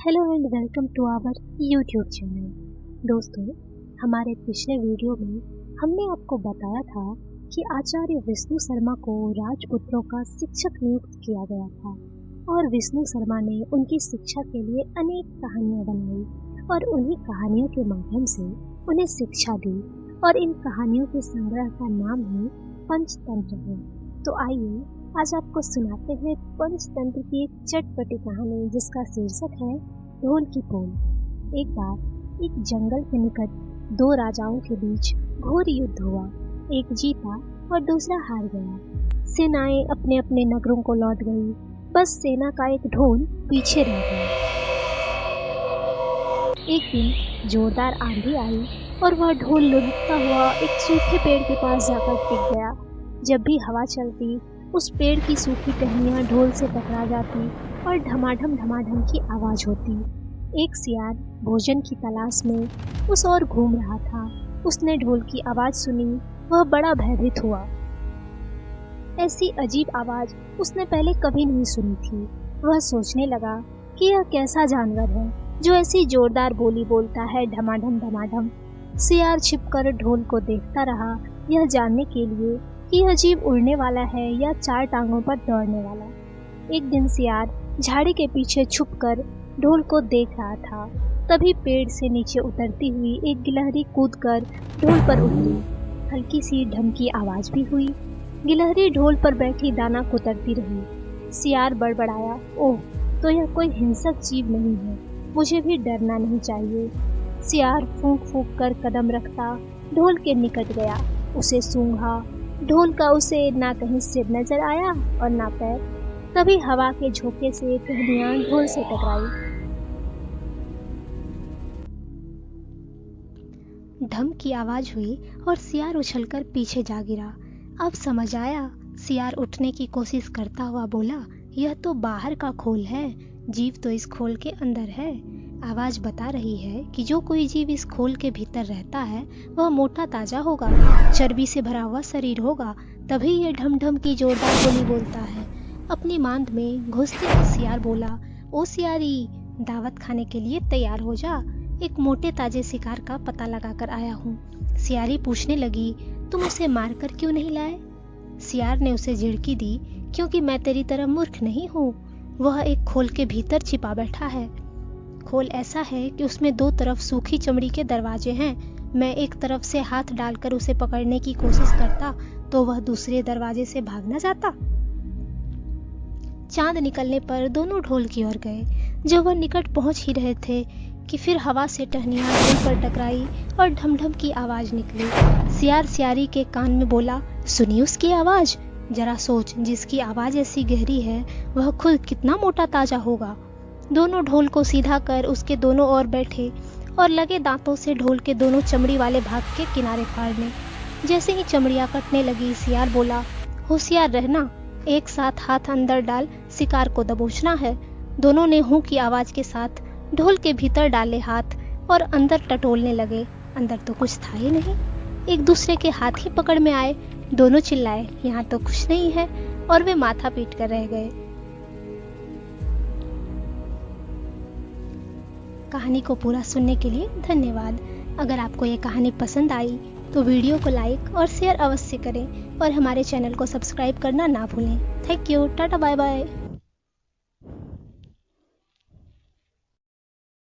Hello and welcome to our YouTube channel. दोस्तों, हमारे पिछले वीडियो में हमने आपको बताया था कि आचार्य विष्णु शर्मा को राजपुत्रों का शिक्षक नियुक्त किया गया था और विष्णु शर्मा ने उनकी शिक्षा के लिए अनेक कहानियां बनाई और उन्हीं कहानियों के माध्यम से उन्हें शिक्षा दी और इन कहानियों के संग्रह का नाम है पंचतंत्र है। तो आइए आज आपको सुनाते हैं पंचतंत्र की एक चटपटी कहानी जिसका शीर्षक है ढोल की पोल। एक बार एक जंगल के निकट दो राजाओं के बीच घोर युद्ध हुआ। एक जीता और दूसरा हार गया। सेनाएं अपने अपने नगरों को लौट गई, बस सेना का एक ढोल पीछे रह गया। एक दिन जोरदार आंधी आई और वह ढोल लुढ़कता हुआ एक सूखे पेड़ के पास जाकर टिक गया। जब भी हवा चलती उस पेड़ की सूखी टहनियां ढोल से टकरा जाती और ढमाढम की आवाज होती। एक सियार भोजन की तलाश में उस ओर घूम रहा था। उसने ढोल की आवाज सुनी, वह बड़ा भयभीत हुआ। ऐसी अजीब आवाज उसने पहले कभी नहीं सुनी थी। वह सोचने लगा कि यह कैसा जानवर है जो ऐसी जोरदार बोली बोलता है, ढमाढम। सियार छिपकर ढोल को देखता रहा, यह जानने के लिए कि यह जीव उड़ने वाला है या चार टांगों पर दौड़ने वाला। एक दिन सियार झाड़ी के पीछे छुपकर ढोल को देख रहा था। तभी पेड़ से नीचे उतरती हुई एक गिलहरी कूदकर ढोल पर उतरी। हल्की सी ढम की आवाज भी हुई। गिलहरी ढोल पर बैठी दाना कुतरती रही। सियार बड़बड़ाया, ओह, तो यह कोई हिंसक जीव नहीं है, मुझे भी डरना नहीं चाहिए। सियार फूंक कर कदम रखता ढोल के निकट गया, उसे सूंघा। ढोल का उसे ना कहीं सिर नजर आया और ना पैर। तभी हवा के झोंके से टहनियां ढोल से टकराई। ढम की आवाज हुई और सियार उछलकर पीछे जा गिरा। अब समझ आया। सियार उठने की कोशिश करता हुआ बोला, यह तो बाहर का खोल है, जीव तो इस खोल के अंदर है। आवाज बता रही है कि जो कोई जीव इस खोल के भीतर रहता है वह मोटा ताजा होगा, चर्बी से भरा हुआ शरीर होगा, तभी ये ढम की जोरदार बोली बोलता है। अपनी मांद में घुसते ही सियार बोला, ओ सियारी, दावत खाने के लिए तैयार हो जा, एक मोटे ताजे शिकार का पता लगाकर आया हूँ। सियारी पूछने लगी, तुम उसे मारकर क्यों नहीं लाए? सियार ने उसे झिड़की दी, क्योंकि मैं तेरी तरह मूर्ख नहीं हूँ। वह एक खोल के भीतर छिपा बैठा है। खोल ऐसा है कि उसमें दो तरफ सूखी चमड़ी के दरवाजे हैं। मैं एक तरफ से हाथ डालकर उसे पकड़ने की कोशिश करता तो वह दूसरे दरवाजे से भाग न जाता। चांद निकलने पर दोनों ढोल की ओर गए। जब वह निकट पहुंच ही रहे थे कि फिर हवा से टहनियां ढोल पर टकराई और ढम की आवाज निकली। सियार सियारी के कान में बोला, सुनी उसकी आवाज? जरा सोच, जिसकी आवाज ऐसी गहरी है वह खुद कितना मोटा ताजा होगा। दोनों ढोल को सीधा कर उसके दोनों ओर बैठे और लगे दांतों से ढोल के दोनों चमड़ी वाले भाग के किनारे फाड़ने। जैसे ही चमड़ियां कटने लगी, सियार बोला, होशियार रहना, एक साथ हाथ अंदर डाल, शिकार को दबोचना है। दोनों ने हूं की आवाज के साथ ढोल के भीतर डाले हाथ और अंदर टटोलने लगे। अंदर तो कुछ था ही नहीं, एक दूसरे के हाथ ही पकड़ में आए। दोनों चिल्लाए, यहाँ तो कुछ नहीं है, और वे माथा पीट कर रह गए। कहानी को पूरा सुनने के लिए धन्यवाद। अगर आपको ये कहानी पसंद आई तो वीडियो को लाइक और शेयर अवश्य करें और हमारे चैनल को सब्सक्राइब करना ना भूलें। Thank you, tata, bye bye.